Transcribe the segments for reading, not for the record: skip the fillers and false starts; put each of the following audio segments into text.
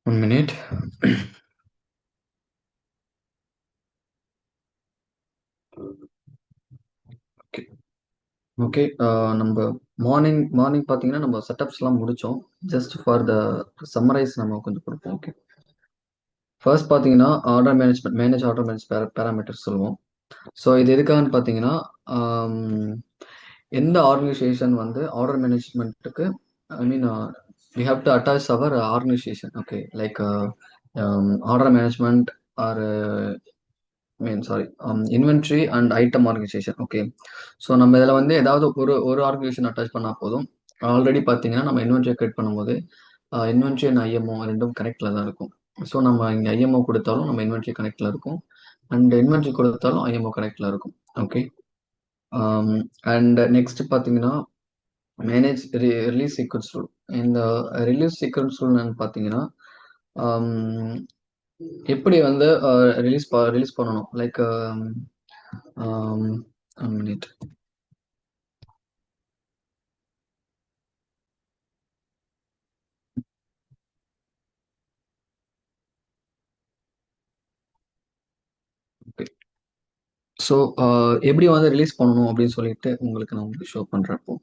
1 minute. Okay. Okay. நம்ம morning morning பார்த்தீங்கன்னா, நம்ம செட்டப்ஸ்லாம் முடிச்சோம். ஜஸ்ட் ஃபார் த சம்மரைஸ் நம்ம கொஞ்சம் குடுப்போம். ஓகே. ஃபர்ஸ்ட் பார்த்தீங்கன்னா, ஆர்டர் மேனேஜ்மென்ட் ஆர்டர் பேராமீட்டர்ஸ் சொல்லுவோம். ஸோ இது எதுக்காகன்னு பார்த்தீங்கன்னா, ஆம், எந்த ஆர்கனைசேஷன் வந்து ஆர்டர் மேனேஜ்மென்ட்டுக்கு I mean we have to attach our organisation. Okay. Like order management or sorry inventory and item organisation. Okay. So நம்ம இதில் வந்து ஏதாவது ஒரு ஒரு ஆர்கனைசேஷன் அட்டாச் பண்ணால் போதும். ஆல்ரெடி பார்த்தீங்கன்னா நம்ம இன்வென்ட்ரி கிரியேட் பண்ணும்போது இன்வென்ட்ரி அண்ட் ஐஎம்ஓ ரெண்டும் கனெக்டில் தான் இருக்கும். ஸோ நம்ம இங்கே ஐஎம்ஓ கொடுத்தாலும் நம்ம இன்வென்ட்ரி கனெக்டில் இருக்கும், அண்ட் இன்வென்ட்ரி கொடுத்தாலும் ஐஎம்ஓ கனெக்டில் இருக்கும். ஓகே. அண்ட் நெக்ஸ்ட் பார்த்தீங்கன்னா மேனேஜ் ரிலீஸ் சீக்வன்ஸ் ரூல். இந்த ரிலீஸ் சீக்வன்ஸ் ரூல் பார்த்தீங்கன்னா எப்படி வந்து ரிலீஸ் பண்ணணும், லைக் மினிட். ஓகே. ஸோ எப்படி வந்து ரிலீஸ் பண்ணணும் அப்படின்னு சொல்லிட்டு உங்களுக்கு நான் உங்களுக்கு ஷோ பண்றப்போ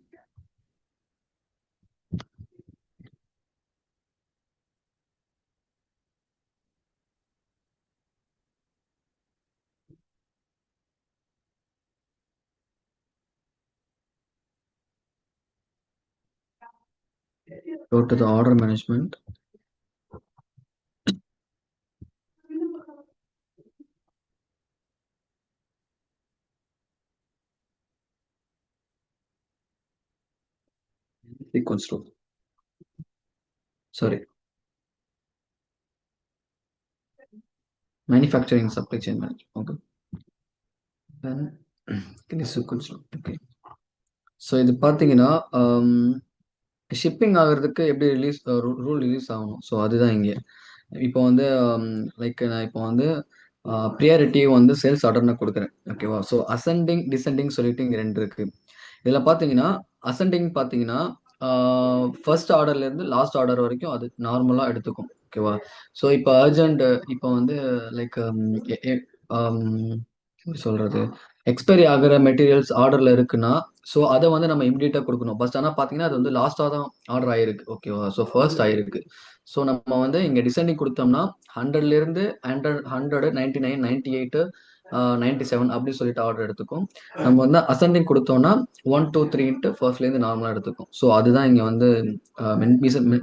go to the order management. Sequence rule. Sorry, manufacturing supply chain management. Okay. Then this sequence rule. Okay. So இது பார்த்தீங்கன்னா ஷிப்பிங் ஆகிறதுக்கு எப்படி ரூல் ரிலீஸ் ஆகணும். ஸோ அதுதான் இங்கே. இப்போ வந்து லைக் நான் இப்போ வந்து ப்ரியாரிட்டி வந்து சேல்ஸ் ஆர்டர்னு கொடுக்குறேன். ஓகேவா. ஸோ அசெண்டிங் டிசெண்டிங் சொல்லிட்டு இங்கே ரெண்டு இருக்கு. இதில் பார்த்தீங்கன்னா அசெண்டிங் பார்த்தீங்கன்னா ஃபர்ஸ்ட் ஆர்டர்லேருந்து லாஸ்ட் ஆர்டர் வரைக்கும் அது நார்மலாக எடுத்துக்கும். ஓகேவா. ஸோ இப்போ அர்ஜென்ட் இப்போ வந்து லைக் எப்படி சொல்றது, எக்ஸ்பைரி ஆகிற மெட்டீரியல்ஸ் ஆர்டர்ல இருக்குன்னா ஸோ அதை வந்து நம்ம இமிடியேட்டாக கொடுக்கணும். பட் ஆனால் பார்த்தீங்கன்னா அது வந்து லாஸ்ட்டாக தான் ஆர்டர் ஆயிருக்கு. ஓகேவா. ஸோ ஃபர்ஸ்ட் ஆயிருக்கு. ஸோ நம்ம வந்து இங்கே டிசைனிங் கொடுத்தோம்னா ஹண்ட்ரட்லேருந்து ஹண்ட்ரட் 99 98 97 அப்படி சொல்லிட்டு ஆர்டர் எடுத்துக்கும். நம்ம வந்து அசெண்டிங் கொடுத்தோம்னா 1 2 3 ஃபர்ஸ்ட்லேருந்து நார்மலாக எடுத்துக்கும். ஸோ அதுதான் இங்கே வந்து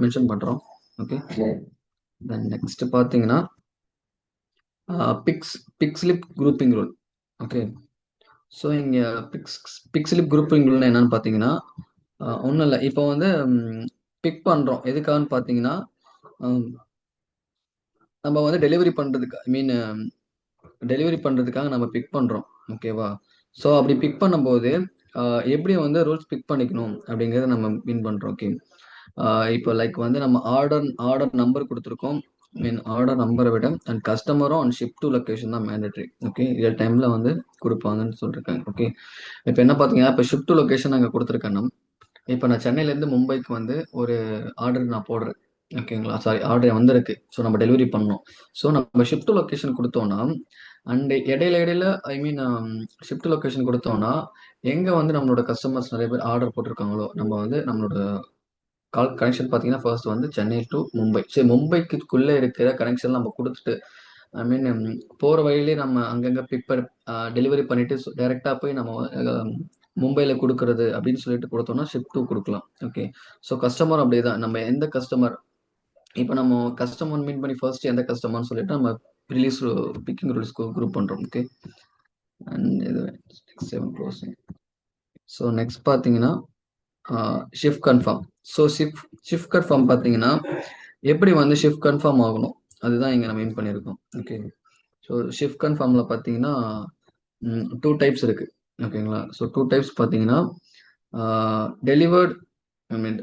மென்ஷன் பண்ணுறோம். ஓகே. தென் நெக்ஸ்ட் பார்த்தீங்கன்னா picks pick slip grouping rule. Okay. So இங்கே பிக்ஸ்லிப் குரூப்பிங் ரூல்னா என்னன்னு பார்த்தீங்கன்னா ஒன்றும் இல்லை. இப்போ வந்து பிக் பண்ணுறோம் எதுக்காகன்னு பார்த்தீங்கன்னா நம்ம வந்து டெலிவரி பண்ணுறதுக்கு டெலிவரி பண்ணுறதுக்காக நம்ம பிக் பண்ணுறோம். ஓகேவா. ஸோ அப்படி பிக் பண்ணும்போது எப்படி வந்து ரூல்ஸ் பிக் பண்ணிக்கணும் அப்படிங்கிறத நம்ம மீன் பண்ணுறோம். ஓகே. இப்போ லைக் வந்து நம்ம ஆர்டர் நம்பர் கொடுத்துருக்கோம். ஆர்டர் நம்பரை விட அண்ட் கஸ்டமரும் அண்ட் ஷிப் டு லொக்கேஷன் தான் மேண்டட்ரி. ஓகே. ரியல் டைமில் வந்து கொடுப்பாங்கன்னு சொல்லியிருக்காங்க. ஓகே. இப்போ என்ன பார்த்தீங்கன்னா இப்போ ஷிப் டு லொக்கேஷன் நாங்கள் கொடுத்துருக்கேன்னா இப்போ நான் சென்னையிலேருந்து மும்பைக்கு வந்து ஒரு ஆர்டர் நான் போடுறேன். ஓகேங்களா. சாரி, ஆர்டர் வந்திருக்கு. ஸோ நம்ம டெலிவரி பண்ணணும். ஸோ நம்ம ஷிஃப்ட் லொக்கேஷன் கொடுத்தோம்னா அண்ட் இடையில இடையில ஷிஃப்ட் லொக்கேஷன் கொடுத்தோம்னா எங்கே வந்து நம்மளோட கஸ்டமர்ஸ் நிறைய பேர் ஆர்டர் போட்டிருக்காங்களோ நம்ம வந்து நம்மளோட கால் கனெக்ஷன் பார்த்தீங்கன்னா ஃபர்ஸ்ட் வந்து சென்னை டு மும்பை. சரி, மும்பைக்குள்ளே இருக்கிற கனெக்ஷன் நம்ம கொடுத்துட்டு ஐ மீன் போகிற வழியிலே நம்ம அங்கங்கே டெலிவரி பண்ணிட்டு டைரெக்டாக போய் நம்ம மும்பையில் கொடுக்கறது அப்படின்னு சொல்லிட்டு கொடுத்தோம்னா ஷிப் டூ கொடுக்கலாம். ஓகே. ஸோ கஸ்டமர் அப்படியே தான். நம்ம எந்த கஸ்டமர் இப்போ நம்ம கஸ்டமர் மீன் பண்ணி ஃபர்ஸ்ட் எந்த கஸ்டமர்னு சொல்லிட்டு நம்ம ரிலீஸ் பிக்கிங் ரூல்ஸ் குரூப் பண்ணுறோம். ஓகே. அண்ட் இது செவன் க்ளோசிங். ஸோ நெக்ஸ்ட் பார்த்தீங்கன்னா shift confirm. So shift confirm பார்த்தீங்கன்னா எப்படி வந்து ஷிஃப்ட் கன்ஃபார்ம் ஆகணும் அதுதான் இங்கே நம்ம மீன் பண்ணியிருக்கோம். ஓகே. ஸோ ஷிஃப்ட் கன்ஃபார்மில் பார்த்தீங்கன்னா டூ டைப்ஸ் இருக்குது. ஓகேங்களா. ஸோ டூ டைப்ஸ் பார்த்தீங்கன்னா டெலிவர்ட் ஐ மீன்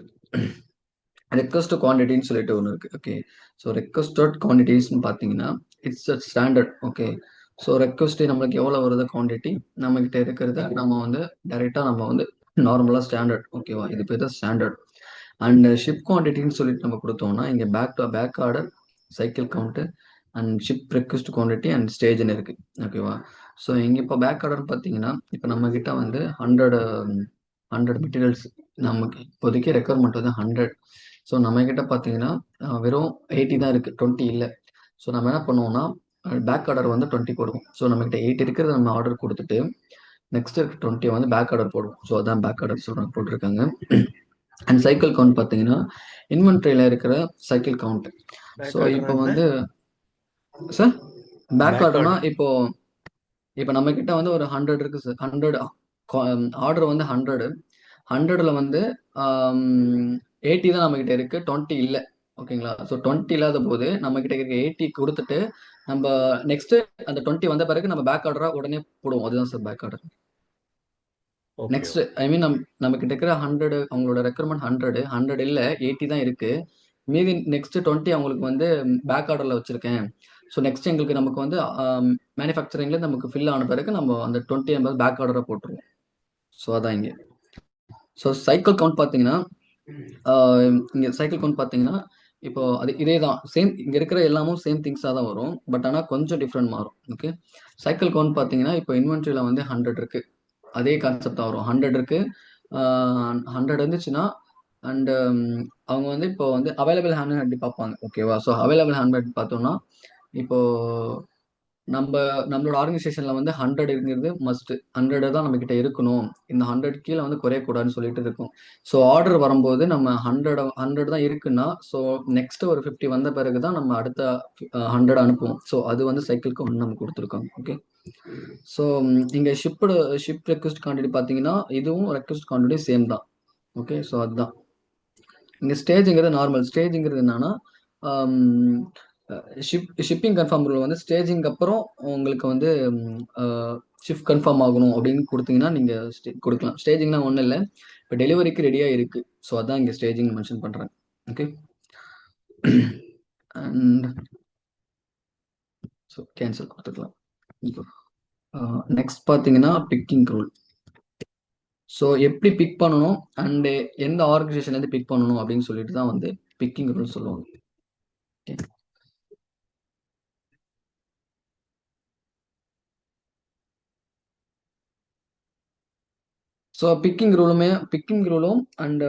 ரெக்வஸ்ட் குவான்டிட்டின்னு சொல்லிட்டு ஒன்று இருக்குது. ஓகே. ஸோ ரெக்வஸ்டட் குவான்டிட்டிஸ்னு பார்த்தீங்கன்னா it's a standard. Okay. So request நம்மளுக்கு எவ்வளோ வருது குவான்டிட்டி நம்மக்கிட்ட இருக்கிறத நம்ம வந்து டைரெக்டாக நம்ம வந்து நார்மலாக ஸ்டாண்டர்ட். ஓகேவா. இது பேர் தான் ஸ்டாண்டர்ட். அண்ட் ஷிப் குவான்டிட்டின்னு சொல்லிட்டு நம்ம கொடுத்தோம்னா இங்கே back to back order cycle count and ship request quantity and ஸ்டேஜ்னு இருக்கு. ஓகேவா? ஸோ இங்கே இப்போ பேக் ஆர்டர் பார்த்தீங்கன்னா, இப்போ நம்ம கிட்ட வந்து 100 மெட்டீரியல்ஸ் நமக்கு இப்போதைக்கு ரெக்குவயர்மெண்ட் வந்து 100. ஸோ நம்ம கிட்ட பார்த்தீங்கன்னா வெறும் 80 தான் இருக்கு, 20 இல்லை. ஸோ நம்ம என்ன பண்ணுவோம்னா பேக் ஆர்டர் வந்து 20 போடுவோம். ஸோ நம்மகிட்ட 8 இருக்கிறத நம்ம ஆர்டர் கொடுத்துட்டு நெக்ஸ்ட் 20 வந்து பேக் ஆர்டர் போடுவோம். ஸோ அதான் பேக் ஆர்டர் சொல்றாங்க போட்டிருக்காங்க. அண்ட் சைக்கிள் கவுண்ட் பார்த்தீங்கன்னா இன்வென்ட்ரியில் இருக்கிற சைக்கிள் கவுண்ட். ஸோ பேக் ஆர்டர்னா இப்போ என்ன? வந்து சார் பேக் பேக் ஆர்டர்னா ஆர்டர். இப்போ இப்போ நம்ம கிட்ட வந்து ஒரு 100 இருக்கு சார். 100 ஆர்டர் வந்து 100. 100ல வந்து 80 தான் நம்ம கிட்ட இருக்கு, 20 இல்லை. ஓகேங்களா? ஸோ 20 இல்லாத போது நம்ம கிட்ட இருக்க 80 கொடுத்துட்டு நம்ம நெக்ஸ்ட் அந்த 20 வந்த பிறகு நம்ம பேக் ஆர்டரா உடனே போடுவோம். அதுதான் sir back order. Okay, next okay. I mean நம்ம கிட்ட இருக்கிற 100, அவங்களோட ரெக்குயர்மெண்ட் 100 இல்ல 80 தான் இருக்கு. மீதி நெக்ஸ்ட் 20 அவங்களுக்கு வந்து பேக் ஆர்டர்ல வச்சிருக்கேன். ஸோ நெக்ஸ்ட் எங்களுக்கு நமக்கு வந்து மேனுஃபேக்சரிங்ல நமக்கு ஃபில் ஆன பிறகு நம்ம அந்த 20 எண்பது பேக் ஆர்டரா போட்டுருவோம். ஸோ அதான் இங்க. ஸோ சைக்கிள் கவுண்ட் பார்த்தீங்கன்னா இங்க சைக்கிள் கவுண்ட் பார்த்தீங்கன்னா இப்போ அது இதே தான் சேம். இங்க இருக்கிற எல்லாமும் சேம் திங்ஸாக தான் வரும். பட் ஆனால் கொஞ்சம் டிஃப்ரெண்ட் மாறும். ஓகே. சைக்கிள் கவுண்ட் பார்த்தீங்கன்னா இப்போ இன்வென்ட்ரியில் வந்து 100 இருக்கு. அதே கான்செப்ட் தான் வரும். 100 இருக்கு. 100 இருந்துச்சுன்னா அண்ட் அவங்க வந்து இப்போ வந்து அவைலபிள் ஹேண்ட் எப்படி பார்ப்பாங்க? ஓகேவா? ஸோ அவைலபிள் ஹேண்ட் பார்த்தோம்னா இப்போ நம்மளோட ஆர்கனைசேஷன்ல வந்து 100ங்கிறது மஸ்ட். 100 தான் நம்ம கிட்ட இருக்கணும். இந்த 100 கீழே வந்து குறையக்கூடாதுன்னு சொல்லிட்டு இருக்கும். ஸோ ஆர்டர் வரும்போது நம்ம 100 தான் இருக்குன்னா ஸோ நெக்ஸ்ட் ஒரு 50 வந்த பிறகு தான் நம்ம அடுத்த 100 அனுப்புவோம். ஸோ அது வந்து சைக்கிளுக்கு ஒன்று நம்ம கொடுத்துருக்கோம். ஓகே. ஸோ இங்க ஷிப் ரெக்வஸ்ட் குவான்டிட்டி பார்த்தீங்கன்னா இதுவும் ரெக்வஸ்ட் குவான்டிட்டி சேம் தான். ஓகே. ஸோ அதுதான் இங்க ஸ்டேஜ்ங்கிறது நார்மல். ஸ்டேஜ்ங்கிறது என்னன்னா ஷிப்பிங் கன்ஃபார்ம் ரூல் வந்து ஸ்டேஜிங் அப்புறம் உங்களுக்கு வந்து ஷிஃப்ட் கன்ஃபார்ம் ஆகணும் அப்படின்னு கொடுத்தீங்கன்னா நீங்க கொடுக்கலாம். ஸ்டேஜிங்னா ஒன்றும் இல்லை, இப்போ டெலிவரிக்கு ரெடியா இருக்கு. ஸோ அதான் இங்க ஸ்டேஜிங் மென்ஷன் பண்றேன். ஓகே. அண்ட் ஸோ கேன்சல் கொடுத்துக்கலாம். நெக்ஸ்ட் பார்த்தீங்கன்னா பிக்கிங் ரூல். ஸோ எப்படி பிக் பண்ணணும் அண்ட் எந்த ஆர்கனைசேஷன்லேருந்து பிக் பண்ணணும் அப்படின்னு சொல்லிட்டு தான் வந்து பிக்கிங் ரூல் சொல்லுவாங்க. ஓகே. ஸோ பிக்கிங் ரூலும் அண்ட்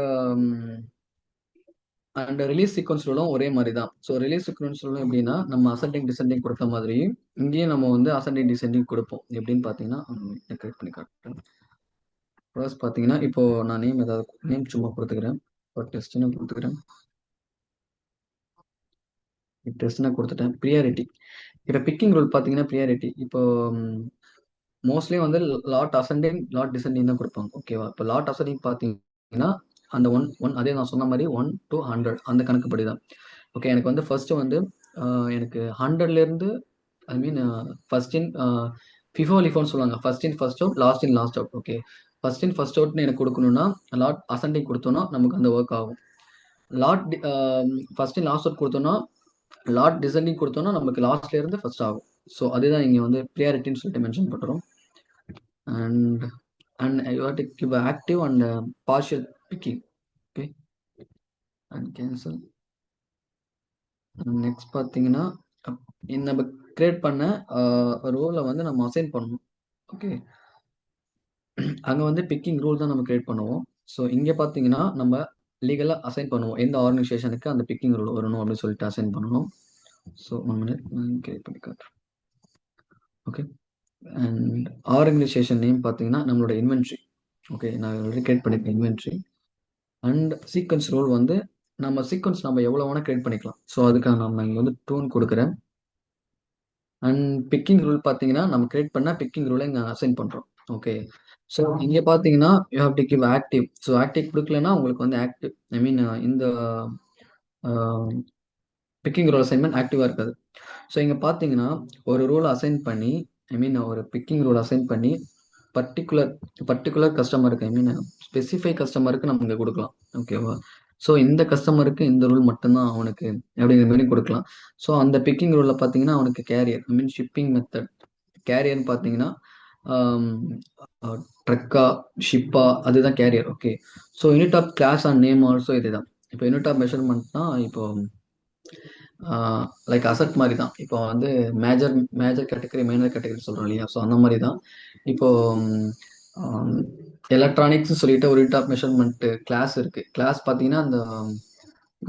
அண்ட் ரிலீஸ் சீக்வன்ஸ் ரூலும் ஒரே மாதிரி தான். ஸோ ரிலீஸ் சீக்வன்ஸ் ரூலும் எப்படின்னா நம்ம அசெண்டிங் டிசெண்டிங் கொடுத்த மாதிரி இங்கேயும் நம்ம வந்து அசெண்டிங் டிசெண்டிங் கொடுப்போம். எப்படின்னு பார்த்தீங்கன்னா கிரியேட் பண்ணி காட்டுறேன். ஃபர்ஸ்ட் பார்த்தீங்கன்னா இப்போ நான் நேம் சும்மா கொடுத்துக்கிறேன். இப்போ டெஸ்ட்னு கொடுத்துக்கிறேன். டெஸ்ட்னா கொடுத்துட்டேன். ப்ரியாரிட்டி. இப்போ பிக்கிங் ரூல் பார்த்தீங்கன்னா ப்ரியாரிட்டி இப்போ மோஸ்ட்லி வந்து லாட் அசெண்டிங் லாட் டிசெண்டிங் தான் கொடுப்பாங்க. ஓகேவா? இப்போ லாட் அசெண்டிங் பார்த்தீங்கன்னா அந்த அதே நான் சொன்ன மாதிரி 1 to 100 அந்த கணக்குப்படி தான். ஓகே. எனக்கு வந்து ஃபர்ஸ்ட் வந்து எனக்கு 100லேருந்து ஐ மீன் ஃபர்ஸ்ட் இன் ஃபிஃபோ லிஃபோன்னு சொல்லுவாங்க. First in first out, last in last out. Okay. First in first அவுட்னு எனக்கு கொடுக்கணும்னா லாட் அசெண்டிங் கொடுத்தோம்னா நமக்கு அந்த ஒர்க் ஆகும். Lot first in last out கொடுத்தோம்னா லாட் டிசெண்டிங் கொடுத்தோம்னா நமக்கு லாஸ்ட்ல இருந்து ஃபர்ஸ்ட் ஆகும். ஸோ அதுதான் இங்கே வந்து ப்ரியாரிட்டின்னு சொல்லிட்டு மென்ஷன் பண்ணுறோம். and you have to give active and partial picking. Okay. and cancel. Next பார்த்தீங்கன்னா நம்ம கிரியேட் பண்ண ரோலை வந்து நம்ம அசைன் பண்ணணும். ஓகே. அங்கே வந்து பிக்கிங் ரூல் தான் நம்ம கிரியேட் பண்ணுவோம். ஸோ இங்கே பார்த்தீங்கன்னா நம்ம லீகலாக அசைன் பண்ணுவோம் எந்த ஆர்கனைசேஷனுக்கு அந்த பிக்கிங் ரூல் வரணும் அப்படின்னு சொல்லிட்டு அசைன் பண்ணணும். ஸோ 1 minute நான் கிரியேட் பண்ணி காட்டுறேன். ஓகே. அண்ட் ஆர்கனைசேஷன் நேம் பார்த்தீங்கன்னா நம்மளோட இன்வென்ட்ரி. ஓகே. நான் கிரியேட் பண்ணியிருக்கேன் இன்வென்ட்ரி. அண்ட் சீக்வன்ஸ் ரூல் வந்து நம்ம சீக்வன்ஸ் நம்ம எவ்வளோ வேணால் கிரியேட் பண்ணிக்கலாம். ஸோ அதுக்காக நம்ம இங்கே வந்து டூன் கொடுக்குறேன். அண்ட் பிக்கிங் ரூல் பார்த்தீங்கன்னா நம்ம கிரியேட் பண்ண பிக்கிங் ரூலை இங்கே அசைன் பண்ணுறோம். ஓகே. ஸோ இங்கே பார்த்தீங்கன்னா you have to give active. So active கொடுக்கலன்னா உங்களுக்கு வந்து ஆக்டிவ் ஐ மீன் இந்த பிக்கிங் ரூல் அசைன்மெண்ட் ஆக்டிவாக இருக்காது. ஸோ இங்கே பார்த்தீங்கன்னா ஒரு ரூல் அசைன் பண்ணி ஐ மீன் ஒரு பிக்கிங் ரூல் அசைன் பண்ணி பர்டிகுலர் கஸ்டமருக்கு ஐ மீன் ஸ்பெசிஃபை கஸ்டமருக்கு நம்ம இங்கே கொடுக்கலாம். ஓகேவா? ஸோ இந்த கஸ்டமருக்கு இந்த ரூல் மட்டும்தான் அவனுக்கு அப்படிங்கிற மாதிரி கொடுக்கலாம். ஸோ அந்த பிக்கிங் ரூலில் பார்த்தீங்கன்னா அவனுக்கு carrier I mean shipping method கேரியர்னு பார்த்தீங்கன்னா ட்ரக்கா ஷிப்பா அதுதான் carrier. Okay. So unit of class and name also இதுதான். இப்போ யூனிட் ஆஃப் மெஷர்மெண்ட்னா இப்போ லைக் அசட் மாதிரி தான். இப்போ வந்து major major category minor category சொல்கிறோம் இல்லையா? ஸோ அந்த மாதிரி தான். இப்போ எலக்ட்ரானிக்ஸ் சொல்லிட்டு ஒரு யூனிட் ஆஃப் மெஷர்மெண்ட் கிளாஸ் இருக்கு. கிளாஸ் பார்த்தீங்கன்னா அந்த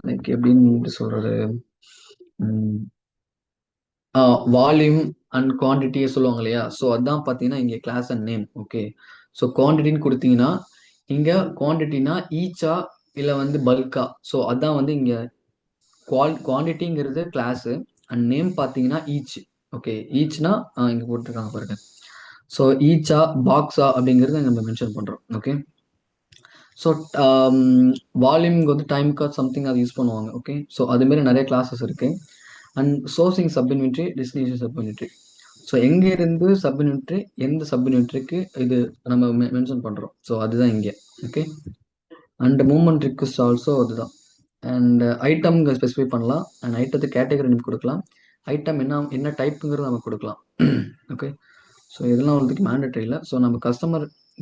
லைக் எப்படின்னு சொல்றது, வால்யூம் அண்ட் குவான்டிட்டியை சொல்லுவாங்க இல்லையா? ஸோ அதான் பார்த்தீங்கன்னா இங்கே class and name. Okay, so குவான்டிட்டின்னு கொடுத்தீங்கன்னா இங்கே குவான்டிட்டினா ஈச்சா இல்லை வந்து பல்கா. ஸோ அதான் வந்து இங்கே குவான்டிட்டிங்கிறது கிளாஸு அண்ட் நேம் பார்த்தீங்கன்னா ஈச். ஓகே, ஈச்னா இங்கே போட்டிருக்காங்க பாருங்க. ஸோ ஈச்சா பாக்ஸா அப்படிங்கிறத நம்ம மென்ஷன் பண்ணுறோம். ஓகே, ஸோ வால்யூம்க்கு வந்து டைம் கார்ட் சம்திங் அது யூஸ் பண்ணுவாங்க. ஓகே, ஸோ அதுமாரி நிறைய கிளாஸஸ் இருக்கு. And sourcing subinventory, destination subinventory. So எங்கேருந்து சப்யூனிட்ரி எந்த சப்யூனிட்ரிக்கு இது நம்ம மென்ஷன் பண்ணுறோம். ஸோ அதுதான் இங்கே. Okay, and movement request also அதுதான். அண்ட் ஐட்டம் ஸ்பெசிஃபை பண்ணலாம். அண்ட் ஐட்டத்துக்கு கேட்டகரி நேம் கொடுக்கலாம். ஐட்டம் என்ன என்ன டைப்புங்கிறது நம்ம கொடுக்கலாம். ஓகே, ஸோ இதெல்லாம் வந்துக்கு மேண்டட்ரி இல்லை. ஸோ நம்ம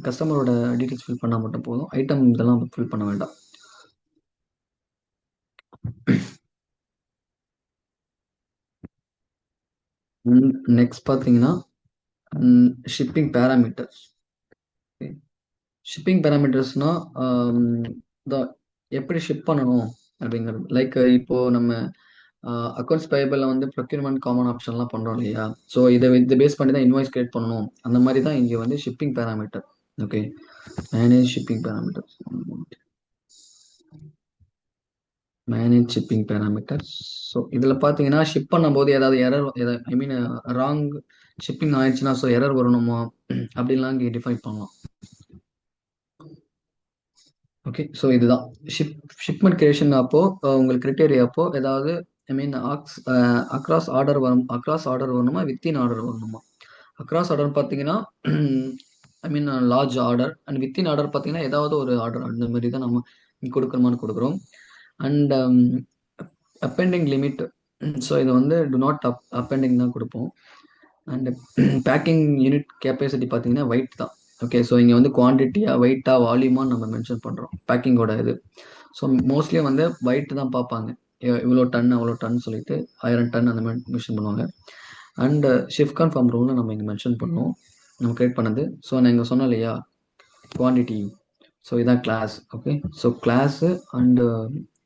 கஸ்டமரோட டீட்டெயில்ஸ் ஃபில் பண்ணால் மட்டும் போதும். ஐட்டம் இதெல்லாம் ஃபில் பண்ண வேண்டாம். நெக்ஸ்ட் பார்த்தீங்கன்னா ஷிப்பிங் பேராமீட்டர்ஸ். ஷிப்பிங் பேராமீட்டர்ஸ்னா எப்படி ஷிப் பண்ணணும் அப்படிங்கிறது. லைக் இப்போ நம்ம அக்கௌண்ட்ஸ் பேயபிளில் வந்து ப்ரொக்யூர்மெண்ட் காமன் ஆப்ஷன்லாம் பண்ணுறோம் இல்லையா? ஸோ இதை பேஸ் பண்ணி தான் இன்வாய்ஸ் கிரியேட் பண்ணணும். அந்த மாதிரி தான் இங்கே வந்து shipping parameter. Okay, manage shipping parameter. Manage shipping parameter. So இதில் பார்த்தீங்கன்னா ஷிப் பண்ணும்போது ஏதாவது error, I mean wrong shipping ஆயிடுச்சுன்னா ஸோ எரர் வரணுமா அப்படின்லாம் இங்கே டிஃபைன் பண்ணலாம். ஓகே, ஸோ இதுதான் ஷிப்மெண்ட் கிரியேஷன் அப்போ உங்களுக்கு கிரிட்டேரியா அப்போ ஏதாவது ஐ மீன் அக்ராஸ் ஆர்டர் வரணுமா, வித்தின் ஆர்டர் வரணுமா? அக்ராஸ் ஆர்டர் பார்த்தீங்கன்னா I mean large order. And within order பார்த்தீங்கன்னா ஏதாவது ஒரு ஆர்டர் அந்த மாதிரி தான் நம்ம கொடுக்கணுமான்னு கொடுக்குறோம். And அப்பெண்டிங் limit. ஸோ இது வந்து டு நாட் அப்பெண்டிங் தான் கொடுப்போம். அண்ட் பேக்கிங் யூனிட் கெப்பாசிட்டி பார்த்தீங்கன்னா வெயிட் தான். ஓகே, ஸோ இங்கே வந்து குவான்டிட்டியா வெயிட்டா வால்யூமா நம்ம மென்ஷன் பண்ணுறோம் பேக்கிங்கோட இது. ஸோ மோஸ்ட்லி வந்து வெயிட் தான் பார்ப்பாங்க. இவ்வளோ டன் அவ்வளோ டன் சொல்லிட்டு 1000 டன் அந்த மாதிரி மென்ஷன் பண்ணுவாங்க. அண்ட் ஷிஃப்ட் கன்ஃபார்ம் ரூல்னு நம்ம இங்கே மென்ஷன் பண்ணுவோம் நம்ம கிரியேட் பண்ணது. ஸோ நான் இங்கே சொன்னேன் இல்லையா குவான்டிட்டி. ஸோ இதான் class. Okay, so class and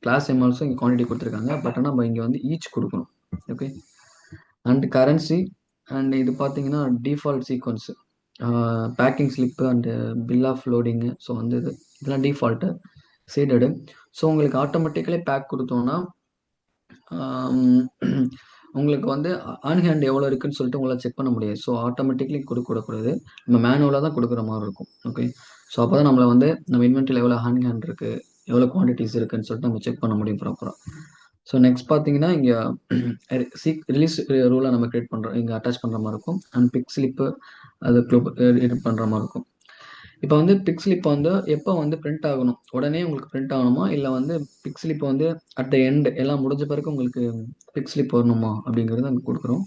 class name also இங்கே குவான்டிட்டி கொடுத்துருக்காங்க. பட் ஆனால் நம்ம இங்கே வந்து ஈச் கொடுக்கணும். Okay, and currency. அண்ட் இது பார்த்தீங்கன்னா default sequence, packing slip and bill of loading. So வந்து இதெல்லாம் டிஃபால்ட்டு சீடடு. ஸோ உங்களுக்கு ஆட்டோமேட்டிக்கலி பேக் கொடுத்தோன்னா உங்களுக்கு வந்து ஆன் ஹேண்ட் எவ்வளோ இருக்குன்னு சொல்லிட்டு உங்களால் செக் பண்ண முடியாது. ஸோ ஆட்டோமேட்டிக்லி கொடுக்கக்கூடாது, நம்ம மேனுவலாக தான் கொடுக்குற மாதிரி இருக்கும். ஓகே, ஸோ அப்போ தான் நம்மளை வந்து நம்ம இன்வென்ட்ரியில் எவ்வளோ ஆன் ஹேண்ட் இருக்குது, எவ்வளோ குவான்டிட்டிஸ் இருக்குன்னு சொல்லிட்டு நம்ம செக் பண்ண முடியும் ப்ராப்பராக. ஸோ நெக்ஸ்ட் பார்த்தீங்கன்னா இங்கே ரிலீஸ் ரூலை நம்ம கிரியேட் பண்ணுறோம், இங்கே அட்டாச் பண்ணுற மாதிரி இருக்கும். அண்ட் பிக் ஸ்லிப்பு அது எடிட் பண்ணுற மாதிரி இருக்கும். இப்போ வந்து பிக் ஸ்லிப் வந்து எப்போ வந்து பிரிண்ட் ஆகணும், உடனே உங்களுக்கு பிரிண்ட் ஆகணுமா, இல்லை வந்து பிக் ஸ்லிப் வந்து அட் த எண்ட் எல்லாம் முடிஞ்ச பிறகு உங்களுக்கு பிக் ஸ்லிப் வரணுமா அப்படிங்கிறது அங்கே கொடுக்குறோம்.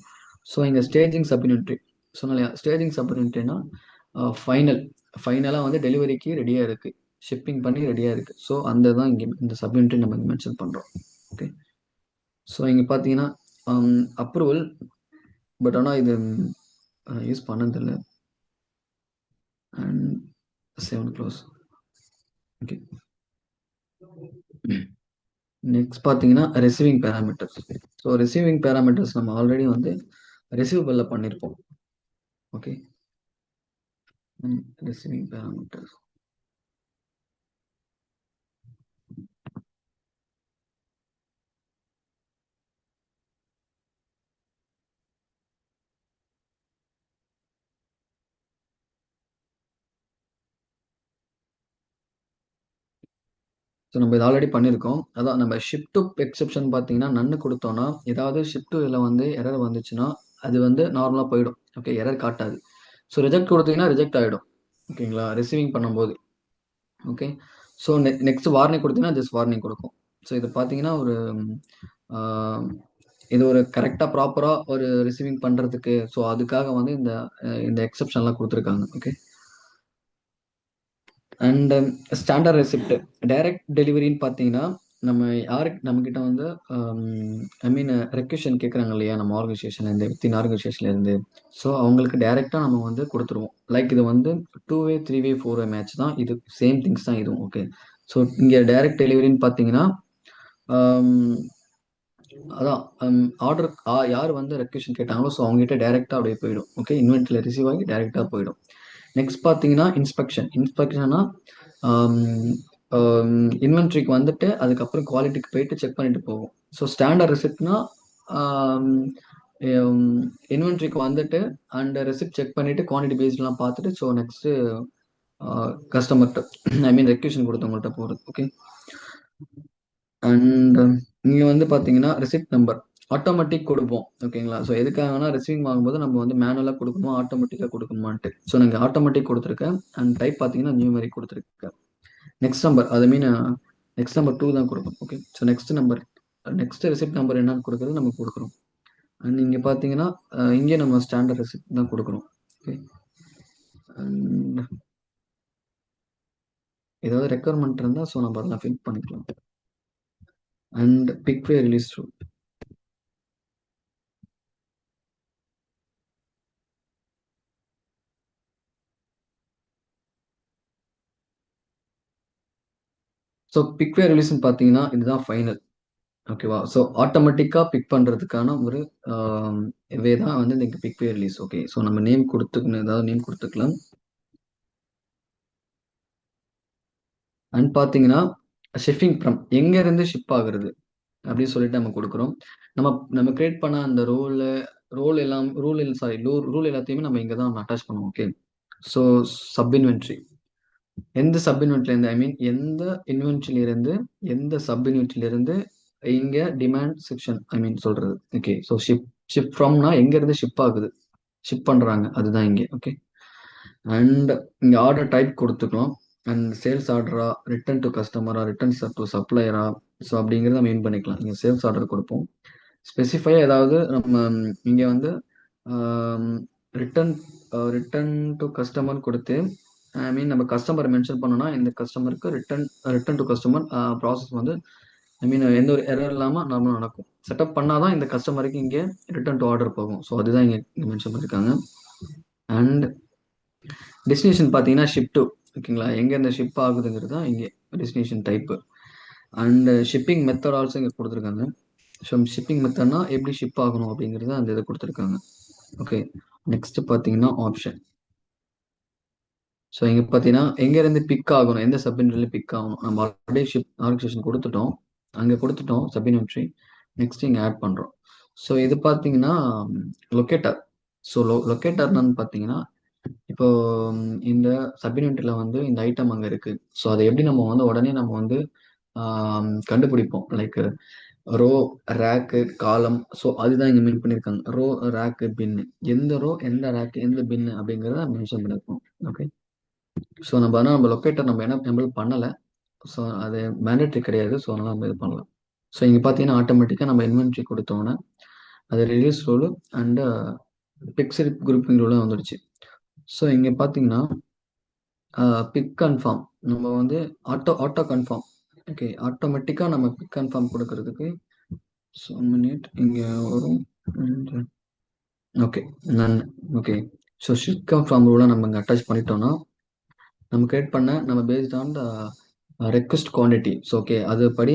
ஸோ இங்கே ஸ்டேஜிங் சப்யூனிட்ரி சொன்னோம் இல்லையா? ஸ்டேஜிங் சப்யூனிட்ரினா ஃபைனலாக வந்து டெலிவரிக்கு ரெடியாக இருக்குது, ஷிப்பிங் பண்ணி ரெடியாக இருக்குது. ஸோ அந்த தான் இங்கே இந்த சப்யூனிட்ரி நம்ம இங்கே மென்ஷன் பண்ணுறோம். ஓகே, ஸோ இங்கே பார்த்தீங்கன்னா அப்ரூவல். பட் ஆனால் இது யூஸ் பண்ணதில்லை. And save close. Okay, next பார்த்தீங்கன்னா receiving parameters. So receiving parameters நம்ம ஆல்ரெடி வந்து ரிசீவபிள்ல பண்ணியிருப்போம். Okay, receiving parameters. ஸோ நம்ம இது ஆல்ரெடி பண்ணியிருக்கோம். அதான் நம்ம ஷிப் டு எக்ஸெப்ஷன் பார்த்தீங்கன்னா நன்னு கொடுத்தோன்னா ஏதாவது ஷிப் டு இதில் வந்து எரர் வந்துச்சுன்னா அது வந்து நார்மலாக போயிடும். ஓகே, எரர் காட்டாது. ஸோ ரிஜெக்ட் கொடுத்தீங்கன்னா ரிஜெக்ட் ஆகிடும். ஓகேங்களா, ரிசீவிங் பண்ணும்போது. ஓகே, ஸோ நெக்ஸ்ட் வார்னிங் கொடுத்தீங்கன்னா ஜஸ்ட் வார்னிங் கொடுக்கும். ஸோ இது பார்த்தீங்கன்னா ஒரு இது ஒரு கரெக்டாக ப்ராப்பராக ஒரு ரிசீவிங் பண்ணுறதுக்கு, ஸோ அதுக்காக வந்து இந்த எக்ஸெப்ஷன்லாம் கொடுத்துருக்காங்க. Okay, and standard receipt direct டெலிவரின்னு பார்த்தீங்கன்னா நம்ம யாருக்கு நம்ம கிட்ட வந்து ஐ மீன் ரெக்வெஷன் கேட்குறாங்க இல்லையா நம்ம ஆர்கனைசேஷன்லேருந்து வித்தின் ஆர்கனைசேஷன்லேருந்து. ஸோ அவங்களுக்கு டைரெக்டாக நம்ம வந்து கொடுத்துருவோம். லைக் இது வந்து 2 வே 3 வே 4 வே மேட்ச் தான், இது சேம் திங்ஸ் தான் இதுவும். ஓகே. ஸோ இங்கே டைரக்ட் டெலிவரின்னு பார்த்தீங்கன்னா அதான் ஆர்டர் யார் வந்து ரெக்வெஷன் கேட்டாங்களோ ஸோ அவங்ககிட்ட டைரெக்டாக அப்படியே போயிடும். ஓகே, இன்வென்ட்ரியில் ரிசீவ் ஆகி டைரெக்டாக போயிடும். நெக்ஸ்ட் பார்த்தீங்கன்னா இன்ஸ்பெக்ஷன்னா இன்வென்ட்ரிக்கு வந்துட்டு அதுக்கப்புறம் குவாலிட்டிக்கு போயிட்டு செக் பண்ணிட்டு போகும். ஸோ ஸ்டாண்டர்ட் ரெசிப்ட்னா இன்வென்ட்ரிக்கு வந்துட்டு அண்ட் ரெசிப்ட் செக் பண்ணிட்டு குவான்டிட்டி பேஸ்ட்லாம் பார்த்துட்டு ஸோ நெக்ஸ்ட்டு கஸ்டமர்கிட்ட ஐ மீன் ரெக்யூஷன் கொடுத்தவங்கள்ட்ட போகிறது. ஓகே. அண்ட் இங்கே வந்து பார்த்தீங்கன்னா ரெசிப்ட் நம்பர் ஆட்டோமேட்டிக் கொடுப்போம். ஓகேங்களா. ஸோ எதுக்காகனா ரிசீவிங் வாங்கும்போது நம்ம வந்து மேனுவலாக கொடுக்கணுமா ஆட்டோமேட்டிக்காக கொடுக்கணுமான்ட்டு. ஸோ நீங்கள் ஆட்டோமேட்டிக் கொடுத்துருக்கேன் அண்ட் டைப் பார்த்தீங்கன்னா நியூமெரிக் கொடுத்துருக்கேன். நெக்ஸ்ட் நம்பர் அது மீன் நெக்ஸ்ட் நம்பர் 2 தான் கொடுக்கணும். Okay. So next receipt number என்னன்னு கொடுக்குறது நம்ம கொடுக்குறோம். அண்ட் இங்கே பார்த்தீங்கன்னா இங்கே நம்ம ஸ்டாண்டர்ட் ரெசிப்ட் தான் கொடுக்குறோம். ஓகே. அண்ட் ஏதாவது ரெக்குவயர்மெண்ட் இருந்தால் ஸோ நம்ம அதெல்லாம் ஃபில் பண்ணிக்கலாம். And pick wave release through. So pick wave ரிலீஸ்ன்னு பார்த்தீங்கன்னா இதுதான் ஃபைனல். ஓகேவா. ஸோ ஆட்டோமேட்டிக்காக பிக் பண்ணுறதுக்கான ஒரு வே தான் வந்து இந்த பிக்வே ரிலீஸ். ஓகே. ஸோ நம்ம நேம் கொடுத்துக்கணும், ஏதாவது நேம் கொடுத்துக்கலாம். அண்ட் பார்த்தீங்கன்னா ஷிப்பிங் ஃப்ரம் எங்கேருந்து ஷிப் ஆகுறது அப்படின்னு சொல்லிட்டு நம்ம கொடுக்குறோம். நம்ம நம்ம கிரியேட் பண்ண அந்த ரூல் எல்லாத்தையுமே நம்ம இங்கே தான் அட்டாச் பண்ணுவோம். ஓகே. ஸோ சப் இன்வென்ட்ரி எந்த சப் இன்வென்ட்லேருந்து ஐ மீன் எந்த இன்வென்ட்ரியிலிருந்து எந்த சப் இன்வென்ட்ரியிலிருந்து இங்கே டிமாண்ட் செக்ஷன் ஐ மீன் சொல்றது. ஓகே. ஸோ ஷிப் ஃப்ரம்னா எங்கேருந்து ஷிப் ஆகுது, ஷிப் பண்ணுறாங்க அதுதான் இங்கே. ஓகே. அண்ட் இங்கே ஆர்டர் டைப் கொடுத்துக்கலாம். அண்ட் சேல்ஸ் ஆர்டரா, ரிட்டர்ன் டு கஸ்டமரா, ரிட்டர்ன் டு சப்ளையரா, ஸோ அப்படிங்கிறத மெயின் பண்ணிக்கலாம். இங்கே சேல்ஸ் ஆர்டர் கொடுப்போம். ஸ்பெசிஃபையாக ஏதாவது நம்ம இங்கே வந்து ரிட்டர்ன் ரிட்டர்ன் டு கஸ்டமர் கொடுத்து ஐ மீன் நம்ம கஸ்டமர் மென்ஷன் பண்ணோம்னா இந்த கஸ்டமருக்கு ரிட்டர்ன் டு கஸ்டமர் ப்ராசஸ் வந்து ஐ மீன் எந்த ஒரு எரர் இல்லாமல் நார்மலாக நடக்கும். செட்டப் பண்ணாதான் இந்த கஸ்டமருக்கு இங்கே ரிட்டர்ன் டு ஆர்டர் போகும். ஸோ அதுதான் இங்கே மென்ஷன் பண்ணியிருக்காங்க. அண்ட் டெஸ்டினேஷன் பார்த்தீங்கன்னா ஷிப் டு. ஓகேங்களா. எங்கே இந்த ஷிப் ஆகுதுங்கிறது தான் இங்கே destination type. And shipping method also இங்கே கொடுத்துருக்காங்க. ஸோ ஷிப்பிங் மெத்தட்னா எப்படி ஷிப் ஆகணும் அப்படிங்கிறது அந்த இதை கொடுத்துருக்காங்க. ஓகே. நெக்ஸ்ட் பார்த்தீங்கன்னா ஆப்ஷன். ஸோ இங்கே பார்த்தீங்கன்னா எங்கேருந்து பிக் ஆகணும், எந்த சப்இன்வென்ட்ரி பிக் ஆகணும். நம்ம ஆல்ரெடி ஷிப் ஆர்கனைசேஷன் கொடுத்துட்டோம், அங்கே கொடுத்துட்டோம் சப்இன்வென்ட்ரி. நெக்ஸ்ட் இங்கே ஆட் பண்ணுறோம். ஸோ இது பார்த்தீங்கன்னா லொக்கேட்டர். ஸோ லொக்கேட்டர்னு பார்த்தீங்கன்னா இப்போ இந்த சப்இன்வென்ட்ரியில் வந்து இந்த ஐட்டம் அங்கே இருக்கு. ஸோ அதை எப்படி நம்ம வந்து உடனே நம்ம வந்து கண்டுபிடிப்போம். லைக் ரோ, ரேக்கு, காலம். ஸோ அதுதான் இங்கே மென் பண்ணியிருக்காங்க. ரோ, ரேக்கு, பின்னு. எந்த ரோ, எந்த ரேக்கு, எந்த பின்னு அப்படிங்கிறத மென்ஷன் பண்ணியிருக்கோம். ஓகே. ஸோ நம்ம லொக்கேட்டர் நம்ம என்ன எம்பல் பண்ணலை. ஸோ அது மேண்டேட்ரி கிடையாது. ஸோ அதனால் நம்ம இது பண்ணலாம். ஸோ இங்கே பார்த்தீங்கன்னா ஆட்டோமேட்டிக்காக நம்ம இன்வென்ட்ரி கொடுத்தோன்னே அது release rule and picture grouping ரூலும் வந்துடுச்சு. ஸோ இங்கே பார்த்தீங்கன்னா பிக் கன்ஃபார்ம் நம்ம வந்து ஆட்டோ கன்ஃபார்ம். ஓகே. ஆட்டோமேட்டிக்காக நம்ம பிக் கன்ஃபார்ம் கொடுக்கறதுக்கு ஸோ மினிட் இங்கே வரும். ஓகே. நான் ஓகே. ஸோ ஷிப் கன்ஃபார்ம் ரூலை நம்ம இங்கே அட்டாச் பண்ணிட்டோம்னா நம்ம கிரியேட் பண்ண நம்ம based on the request quantity. So okay அது படி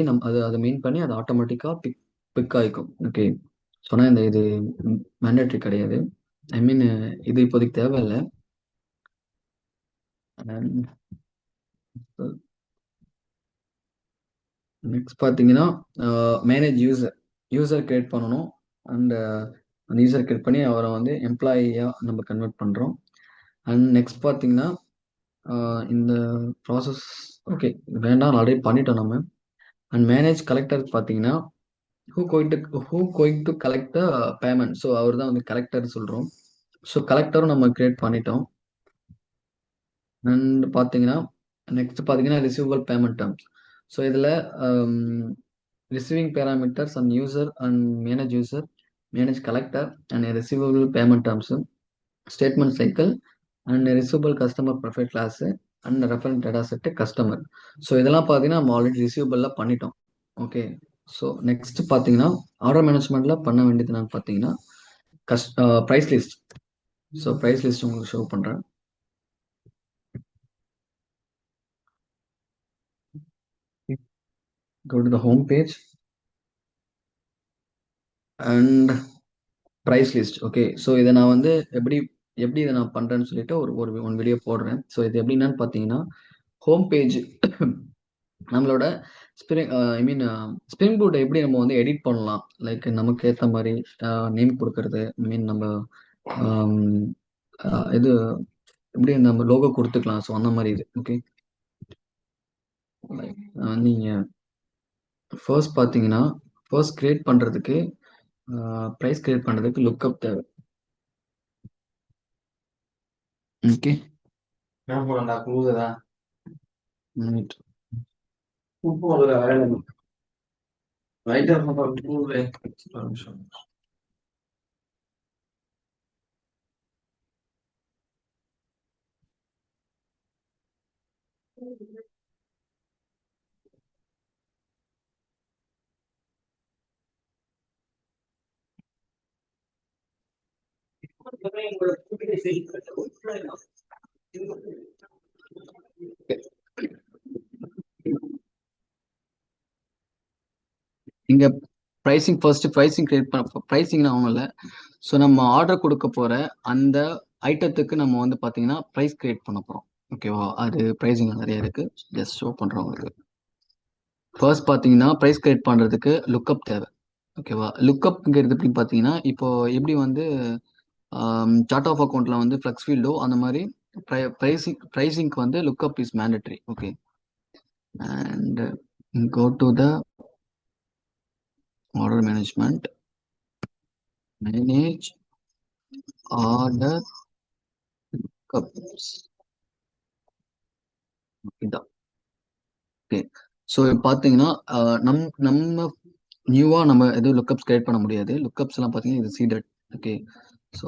அதை மீன் பண்ணி அது ஆட்டோமேட்டிக்காக பிக் ஆகிக்கும். ஓகே. சொன்னால் இது மேண்டேட்ரி கிடையாது. ஐ மீன் இது இப்போதைக்கு தேவையில்லை. நெக்ஸ்ட் பார்த்தீங்கன்னா மேனேஜ் யூசர் கிரியேட் பண்ணணும். அண்ட் அந்த யூசர் கிரியேட் பண்ணி அவரை வந்து எம்ப்ளாயியாக நம்ம கன்வெர்ட் பண்ணுறோம். அண்ட் நெக்ஸ்ட் பார்த்தீங்கன்னா இந்த ப்ராசஸ் ஓகே வேண்டாம் ஆல்ரெடி பண்ணிட்டோம் நம்ம. அண்ட் மேனேஜ் கலெக்டர் பார்த்தீங்கன்னா who going to collect the payment. So அவர் தான் வந்து கலெக்டர் சொல்கிறோம். ஸோ கலெக்டரும் நம்ம கிரியேட் பண்ணிட்டோம். அண்ட் பார்த்தீங்கன்னா நெக்ஸ்ட் பார்த்தீங்கன்னா ரிசீவபிள் பேமெண்ட் டேர்ம்ஸ். ஸோ இதில் receiving parameters and user and manage collector and receivable payment terms, statement cycle and receivable customer profile class and reference data set customer. So இதெல்லாம் பார்த்தீங்கன்னா நம்ம already ரிசீவபிளில் பண்ணிட்டோம். Okay. So next பார்த்தீங்கன்னா, order மேனேஜ்மெண்ட்ல பண்ண வேண்டியது என்னன்னு பார்த்தீங்கன்னா, price list. So price list உங்களுக்கு ஷோ பண்றேன். Go to the home page and price list. Okay. So இதை நான் வந்து எப்படி எப்படி இதை நான் பண்றேன்னு சொல்லிட்டு ஒரு ஒரு ஒன் வீடியோ போடுறேன். ஸோ இது எப்படின்னு பார்த்தீங்கன்னா, ஹோம் பேஜ் நம்மளோட ஐ மீன் ஸ்ப்ரிங் பூட்டை எப்படி நம்ம வந்து எடிட் பண்ணலாம், லைக் நமக்கு ஏற்ற மாதிரி நேம் கொடுக்கறது, ஐ மீன் நம்ம ஆம், இது எப்படி நம்ம லோகோ கொடுத்துக்கலாம். ஸோ அந்த மாதிரி இது ஓகே. நீங்க ஃபர்ஸ்ட் பார்த்தீங்கன்னா, ஃபர்ஸ்ட் கிரியேட் பண்றதுக்கு ப்ரைஸ் கிரியேட் பண்றதுக்கு லுக்அப் தேவை. ஓகே. Right. இங்க ப்ரைசிங் கிரியேட் பண்ண ப்ரைசிங்னு ஒன்றும் இல்லை. ஸோ நம்ம ஆர்டர் கொடுக்க போற அந்த ஐட்டத்துக்கு நம்ம வந்து பார்த்தீங்கன்னா ப்ரைஸ் கிரியேட் பண்ண போறோம். ஓகேவா? அது ப்ரைசிங் நிறைய இருக்கு. ஜஸ்ட் ஷோ பண்றோம் உங்களுக்கு. ஃபர்ஸ்ட் பார்த்தீங்கன்னா ப்ரைஸ் கிரியேட் பண்றதுக்கு லுக்அப் தேவை. ஓகேவா? லுக்அப்ங்கிறது எப்படின்னு பார்த்தீங்கன்னா, இப்போ எப்படி வந்து சார்ட் ஆஃப் அக்கௌண்ட்ல வந்து ஃப்ளெக்ஸ் ஃபீல்டோ அந்த மாதிரி ப்ரைசிங்க்கு வந்து lookup is mandatory. Okay. And go to the order management, manage order cups. இதான். ஓகே. ஸோ பார்த்தீங்கன்னா நம்ம நியூவா நம்ம எதுவும் லுக்கப்ஸ் கிரியேட் பண்ண முடியாது. லுக்கப்ஸ் எல்லாம் பார்த்தீங்கன்னா இது seeded. Okay. So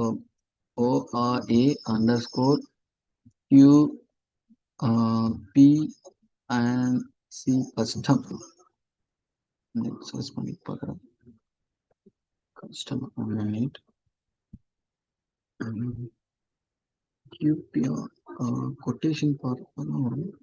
ORA underscore Q P and C custom. Search பண்ணி பார்க்குறேன். கஸ்டம் QPR கொட்டேஷன் பார்க்கலாம் வரும்.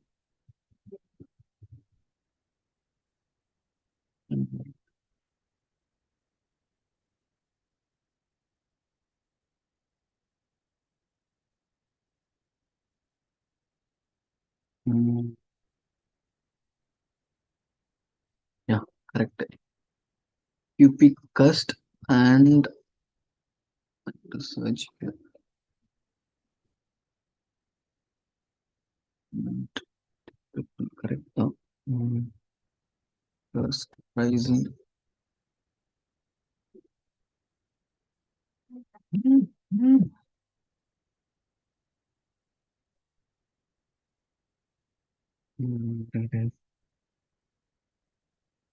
Yeah, correct. QP cust and search correct தான். First pricing.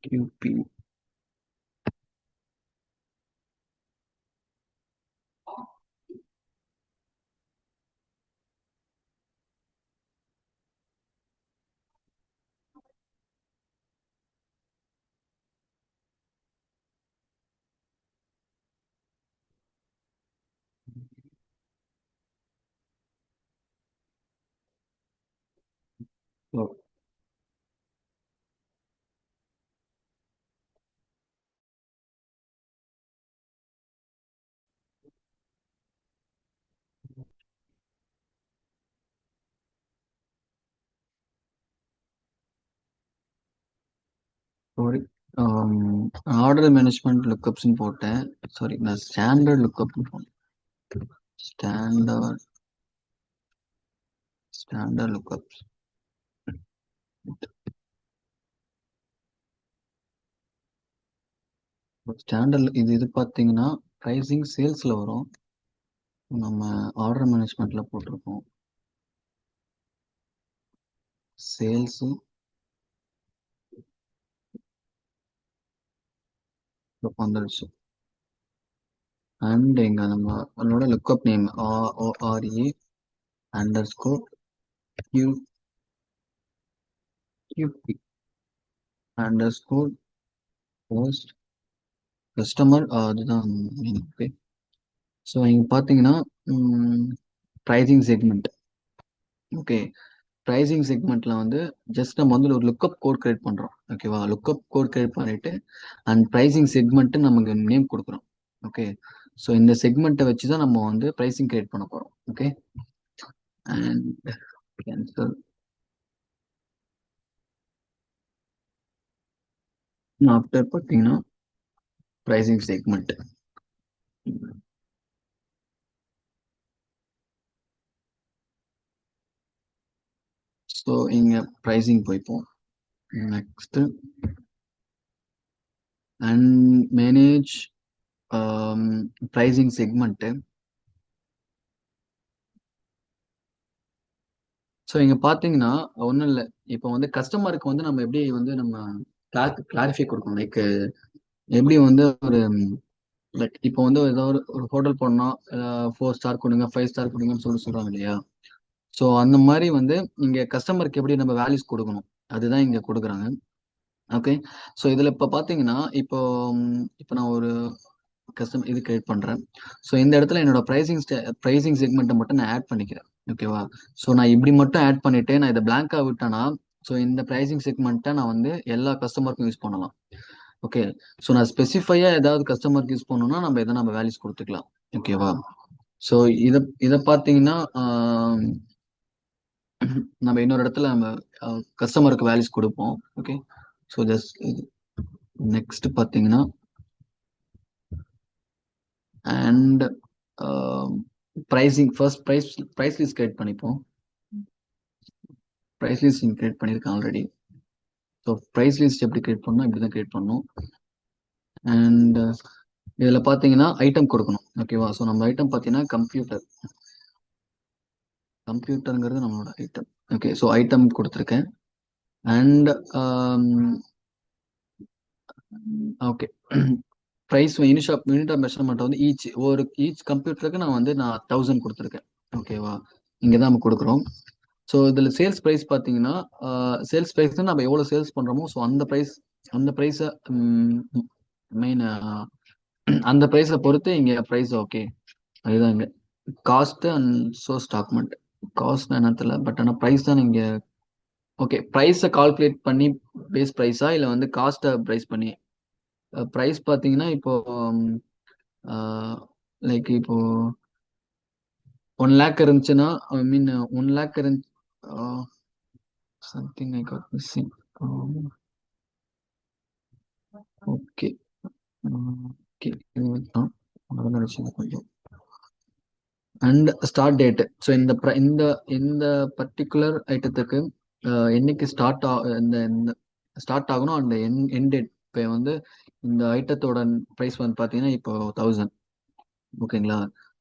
QP. So, sorry. Order management லுக்கப்ஸ்ன்னு போட்டேன். சாரி, நான் ஸ்டாண்டர்ட் லுக்கப்னு போட்டேன். Standard standard lookups. ஸ்டாண்டர்ட் இது பார்த்தீங்கன்னா ப்ரைசிங் சேல்ஸ்ல வரும். நம்ம ஆர்டர் மேனேஜ்மெண்ட்ல போட்டிருக்கோம். சேல்ஸ் வந்துருச்சு. அண்ட் எங்க நம்மளோட lookup name ORA underscore QP underscore first customer அதுதான் மெயின். ஓகே. ஸோ இங்கே பார்த்தீங்கன்னா ப்ரைசிங் செக்மெண்ட். ஓகே. ப்ரைசிங் செக்மெண்ட்ல வந்து ஜஸ்ட் நம்ம வந்து ஒரு லுக்கப் கோட் கிரியேட் பண்றோம். ஓகேவா? லுக்கப் கோட் கிரியேட் பண்ணிட்டு அண்ட் ப்ரைசிங் செக்மெண்ட் நமக்கு நேம் கொடுக்குறோம். ஓகே. ஸோ இந்த செக்மெண்ட்டை வச்சு தான் நம்ம வந்து ப்ரைசிங் கிரியேட் பண்ண போறோம். ஓகே. And cancel. ஆஃப்டர் பார்த்தீங்கன்னா ப்ரைசிங் செக்மெண்ட். ஸோ இங்க ப்ரைசிங் போய்ப்போம். Next and manage pricing segment. So இங்க பாத்தீங்கன்னா ஒன்றும் இல்லை. இப்போ வந்து கஸ்டமருக்கு வந்து நம்ம எப்படி வந்து நம்ம கிளாரிஃபை கொடுக்கணும். லைக் எப்படி வந்து ஒரு லைக் இப்போ வந்து ஏதோ ஒரு ஹோட்டல் போனோம், 4 ஸ்டார் கொடுங்க, 5 ஸ்டார் கொடுங்கன்னு சொல்றாங்க இல்லையா? ஸோ அந்த மாதிரி வந்து இங்க கஸ்டமருக்கு எப்படி நம்ம வேல்யூஸ் கொடுக்கணும், அதுதான் இங்க கொடுக்குறாங்க. ஓகே. ஸோ இதுல இப்போ பாத்தீங்கன்னா இப்போ நான் ஒரு கஸ்டம் இது கிரியேட் பண்றேன். ஸோ இந்த இடத்துல என்னோட ப்ரைசிங் செக்மெண்ட்டை மட்டும் நான் ஆட் பண்ணிக்கிறேன். ஓகேவா? ஸோ நான் இப்படி மட்டும் ஆட் பண்ணிட்டு நான் இதை பிளாங்கா விட்டேன்னா, ஸோ இந்த ப்ரைசிங் செக்மெண்ட்டை நான் வந்து எல்லா கஸ்டமருக்கும் யூஸ் பண்ணலாம். ஓகே. ஸோ நான் ஸ்பெசிஃபையா ஏதாவது கஸ்டமருக்கு யூஸ் பண்ணணும்னா நம்ம வேல்யூஸ் கொடுத்துக்கலாம். ஓகேவா? ஸோ இதை இதை பார்த்தீங்கன்னா நம்ம இன்னொரு இடத்துல நம்ம கஸ்டமருக்கு வேல்யூஸ் கொடுப்போம். ஓகே. ஸோ ஜஸ்ட் நெக்ஸ்ட் பார்த்தீங்கன்னா and pricing first prize list create பண்ணிப்போம். ப்ரைஸ் லிஸ்ட் கிரியேட் பண்ணியிருக்கேன் ஆல்ரெடி. ஸோ ப்ரைஸ் லிஸ்ட் எப்படி கிரியேட் பண்ணணும், இப்படி தான் கிரியேட் பண்ணணும். அண்ட் இதில் பார்த்தீங்கன்னா ஐட்டம் கொடுக்கணும். ஓகேவா? ஸோ நம்ம ஐட்டம் பார்த்தீங்கன்னா கம்ப்யூட்டருங்கிறது நம்மளோட ஐட்டம். ஓகே. ஸோ ஐட்டம் கொடுத்துருக்கேன். And okay. Price unit of measurement வந்து ஈச் கம்ப்யூட்டருக்கு நான் 1000 கொடுத்துருக்கேன். ஓகேவா? இங்கே தான் நம்ம கொடுக்குறோம். ஸோ இதில் சேல்ஸ் ப்ரைஸ் பார்த்தீங்கன்னா சேல்ஸ் ப்ரைஸ் நம்ம எவ்வளோ சேல்ஸ் பண்ணுறோமோ ஸோ அந்த ப்ரைஸை மெயின் அந்த ப்ரைஸை பொறுத்து இங்கே ப்ரைஸ். ஓகே. அதுதான் இங்கே cost and source document. Cost என்ன தெரியல, பட் ஆனால் ப்ரைஸ் தான் இங்கே. ஓகே. ப்ரைஸை கால்குலேட் பண்ணி பேஸ் ப்ரைஸா இல்லை வந்து காஸ்ட்டை ப்ரைஸ் பண்ணி ப்ரைஸ் பார்த்தீங்கன்னா இப்போ லைக் இப்போ 1 lakh இருந்துச்சுன்னா ஐ மீன் 1 lakh இருந்து something I got missing. Okay. Okay. கொஞ்சம் அண்ட் ஸ்டார்ட் டேட். ஸோ இந்த இந்த பர்டிகுலர் ஐட்டத்துக்கு என்னைக்கு இந்த ஸ்டார்ட் ஆகணும் அந்த என் டேட். இப்போ வந்து இந்த ஐட்டத்தோட ப்ரைஸ் வந்து பார்த்தீங்கன்னா இப்போ 1000. ஓகேங்களா?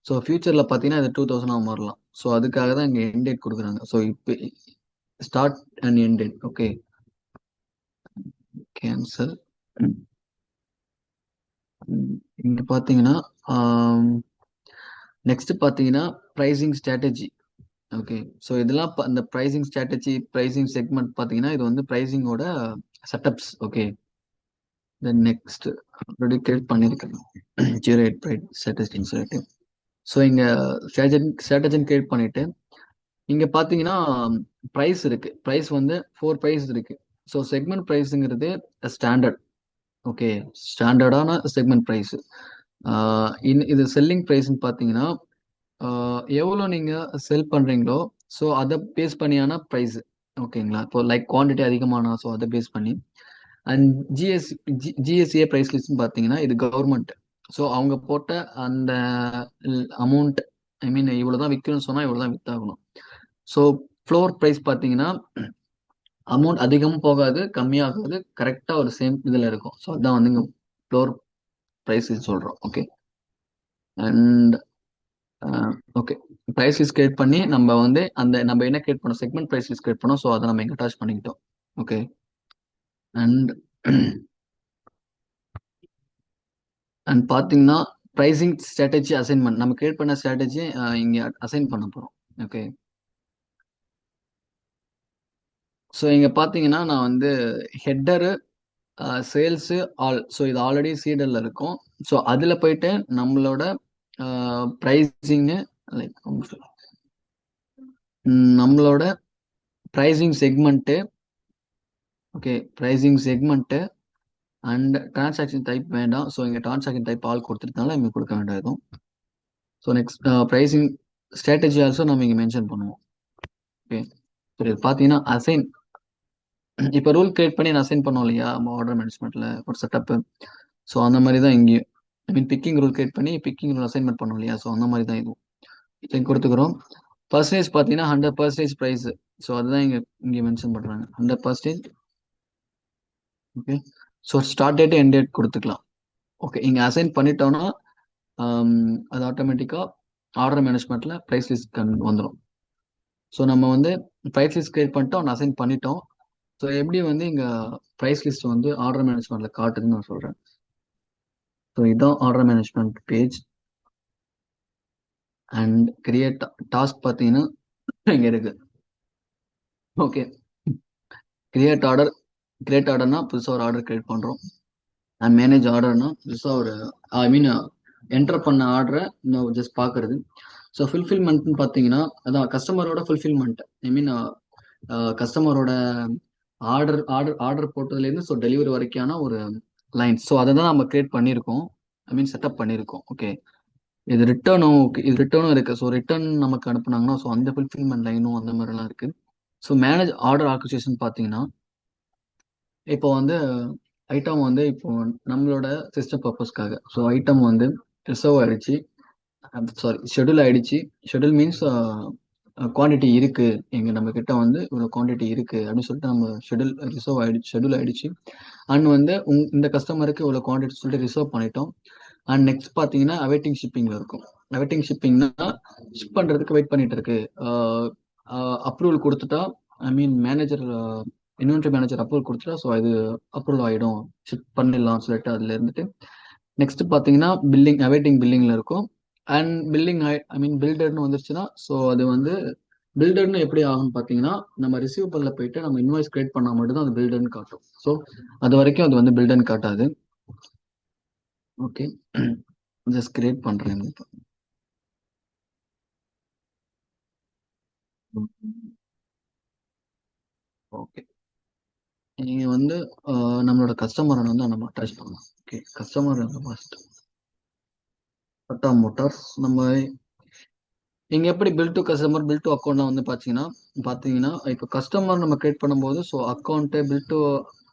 ஸோ ஃபியூச்சரில் பார்த்தீங்கன்னா இது 2000 மாறலாம். ஸோ அதுக்காக தான் இங்கே என் டேட் கொடுக்குறாங்க. ஸோ இப்போ start and N date. Okay. Cancel. இங்கே பார்த்தீங்கன்னா நெக்ஸ்ட் பார்த்தீங்கன்னா ப்ரைசிங் ஸ்ட்ராட்டஜி. ஓகே. ஸோ இதெல்லாம் அந்த ப்ரைசிங் ஸ்ட்ராட்டஜி ப்ரைசிங் செக்மெண்ட் பார்த்தீங்கன்னா இது வந்து ப்ரைசிங்கோட setups. Okay. Then next already create பண்ணியிருக்கேன் 08 ப்ரைட் ஸ்ட்ராட்டஜின்னு சொல்லிட்டு. ஸோ இங்கே ஸ்ட்ராட்டஜின்னு கிரியேட் பண்ணிட்டு இங்கே பார்த்தீங்கன்னா ப்ரைஸ் இருக்கு. ப்ரைஸ் வந்து 4 ப்ரைஸ் இருக்கு. ஸோ செக்மெண்ட் ப்ரைஸுங்கிறது ஸ்டாண்டர்ட். ஓகே. ஸ்டாண்டர்டான செக்மெண்ட் ப்ரைஸ். இது செல்லிங் ப்ரைஸ்ன்னு பார்த்தீங்கன்னா எவ்வளோ நீங்கள் செல் பண்ணுறீங்களோ ஸோ அதை பேஸ் பண்ணியான ப்ரைஸ். ஓகேங்களா? இப்போ லைக் குவான்டிட்டி அதிகமானா ஸோ அதை பேஸ் பண்ணி அண்ட் ஜிஎஸ்ஏ ப்ரைஸ் லிஸ்ட்னு பார்த்தீங்கன்னா இது கவர்மெண்ட். ஸோ அவங்க போட்ட அந்த அமௌண்ட் ஐ மீன் இவ்வளோ தான் விற்கணும்னு சொன்னால் இவ்வளோ தான் வித்தாகணும். ஸோ ஃப்ளோர் ப்ரைஸ் பார்த்தீங்கன்னா அமௌண்ட் அதிகமும் போகாது கம்மியாகாது, கரெக்டாக ஒரு சேம் இதில் இருக்கும். ஸோ அதான் வந்து இங்கே ஃப்ளோர் ப்ரைஸ் சொல்கிறோம். Okay. And okay. Price list create பண்ணி நம்ம வந்து நம்ம என்ன கிரியேட் பண்ணோம், செக்மெண்ட் ப்ரைஸ் லிஸ்ட் கிரியேட் பண்ணோம். ஸோ அதை நம்ம இங்கே அட்டாச் பண்ணிக்கிட்டோம். ஓகே. அண்ட் அண்ட் பார்த்தீங்கன்னா ப்ரைசிங் ஸ்ட்ராட்டஜி அசைன்மெண்ட் நம்ம கிரியேட் பண்ண ஸ்ட்ராட்டஜி இங்கே அசைன் பண்ண போகிறோம். ஓகே. ஸோ இங்கே பார்த்தீங்கன்னா நான் வந்து ஹெட்டரு சேல்ஸு ஆல். ஸோ இது ஆல்ரெடி சீடல்ல இருக்கும். ஸோ அதில் போயிட்டு நம்மளோட ப்ரைஸிங்கு லைக் நம்மளோட pricing segment, okay, pricing segment and transaction type வேண்டாம். ஸோ இங்கே டிரான்சாக்ஷன் டைப் ஆல் கொடுத்துருக்கனால இங்கே கொடுக்க வேண்டியதும். So next pricing strategy also நம்ம இங்கே மென்ஷன் பண்ணுவோம். ஓகே, ஸோ இது பார்த்தீங்கன்னா அசைன், இப்போ ரூல் கிரியேட் பண்ணி நான் அசைன் பண்ணோம் இல்லையா நம்ம ஆர்டர் மேனேஜ்மெண்ட்டில் ஒரு செட்டப்பு. ஸோ அந்த மாதிரி தான் இங்கேயும் ஐ மீன் பிக்கிங் ரூல் கிரியேட் பண்ணி பிக்கிங் ரூல் அசைன்மெண்ட் பண்ணோம் இல்லையா. ஸோ அந்த மாதிரி தான் இதுவும் இங்கே கொடுத்துக்கிறோம். பர்சன்டேஜ் பார்த்தீங்கன்னா 100% ப்ரைஸ். ஸோ அதுதான் இங்கே மென்ஷன் பண்ணுறாங்க 100%. Okay, so start date end date கொடுத்துக்கலாம். ஓகே, இங்கே அசைன் பண்ணிட்டோம்னா அது ஆட்டோமேட்டிக்காக ஆர்டர் மேனேஜ்மெண்ட்டில் ப்ரைஸ் லிஸ்ட் வந்துடும். ஸோ நம்ம வந்து ப்ரைஸ் லிஸ்ட் கிரியேட் பண்ணிட்டோம், அசைன் பண்ணிட்டோம். ஸோ எப்படி வந்து இங்கே ப்ரைஸ் லிஸ்ட் வந்து ஆர்டர் மேனேஜ்மெண்ட்டில் காட்டுதுன்னு நான் சொல்கிறேன். ஸோ இதுதான் order management page and create task பார்த்தீங்கன்னா இங்கே இருக்கு. ஓகே, கிரியேட் ஆர்டர்னா புதுசாக ஒரு ஆர்டர் கிரியேட் பண்ணுறோம். அண்ட் மேனேஜ் ஆர்டர்னா புதுசாக ஒரு ஐ மீன் என்டர் பண்ண ஆர்டரை இன்னும் ஜஸ்ட் பார்க்கறது. ஸோ ஃபுல்ஃபில்மெண்ட்னு பார்த்தீங்கன்னா அதான் கஸ்டமரோட ஃபுல்ஃபில்மெண்ட். ஐ மீன் கஸ்டமரோட ஆர்டர் போட்டதுலேருந்து ஸோ டெலிவரி வரைக்கான ஒரு லைன். ஸோ அதை தான் நம்ம கிரியேட் பண்ணியிருக்கோம், ஐ மீன் செட்டப் பண்ணியிருக்கோம். ஓகே, இது ரிட்டர்னும் இருக்கு. ஸோ ரிட்டர்ன் நமக்கு அனுப்புனாங்கன்னா ஸோ அந்த ஃபுல்ஃபில்மெண்ட் லைனும் அந்த மாதிரிலாம் இருக்கு. ஸோ மேனேஜ் ஆர்டர் ஆர்கனைசேஷன் பார்த்தீங்கன்னா இப்போ வந்து ஐட்டம் வந்து இப்போ நம்மளோட சிஸ்டம் பர்பஸ்க்காக ஸோ ஐட்டம் வந்து ரிசர்வ் ஆயிடுச்சு, சாரி ஷெட்யூல் ஆயிடுச்சு. ஷெட்யூல் மீன்ஸ் குவான்டிட்டி இருக்கு, எங்க நம்ம கிட்ட வந்து இவ்வளோ குவான்டிட்டி இருக்கு அப்படின்னு சொல்லிட்டு நம்ம ஷெட்யூல் ஆயிடுச்சு. அண்ட் வந்து இந்த கஸ்டமருக்கு இவ்வளோ குவான்டிட்டி சொல்லிட்டு ரிசர்வ் பண்ணிட்டோம். அண்ட் நெக்ஸ்ட் பார்த்தீங்கன்னா அவைட்டிங் ஷிப்பிங்ல இருக்கும். அவைட்டிங் ஷிப்பிங்னா ஷிப் பண்றதுக்கு வெயிட் பண்ணிட்டு இருக்கு. அப்ரூவல் கொடுத்துட்டா ஐ மீன் இன்வென்ட்ரி மேனேஜர் அப்ரூவல் கொடுத்துட்டா ஸோ இது அப்ரூவல் ஆகிடும், ஷிப் பண்ணிடலாம் சொல்லிட்டு அதில் இருந்துட்டு நெக்ஸ்ட் பார்த்தீங்கன்னா பில்லிங், அவைட்டிங் பில்லிங்ல இருக்கும். அண்ட் பில்லிங் ஐ மீன் பில்டர்னு வந்துருச்சுன்னா ஸோ அது வந்து பில்டர்னு எப்படி ஆகும்னு பார்த்தீங்கன்னா நம்ம ரிசீவபிளில் போயிட்டு நம்ம இன்வாய்ஸ் கிரியேட் பண்ணால் மட்டும்தான் அது பில்டர்னு காட்டும். ஸோ அது வரைக்கும் அது வந்து பில்டர்னு காட்டாது. ஓகே, ஜஸ்ட் கிரியேட் பண்ணுறேன். ஓகே, நீங்க வந்து நம்மளோட கஸ்டமரை வந்து நம்ம அட்டாச் பண்ணலாம். Okay, customer first Tata Motors. நம்ம இங்க எப்படி bill to customer bill to அக்கௌண்ட்லாம் வந்து பார்த்தீங்கன்னா இப்போ கஸ்டமர் நம்ம கிரியேட் பண்ணும்போது so account bill to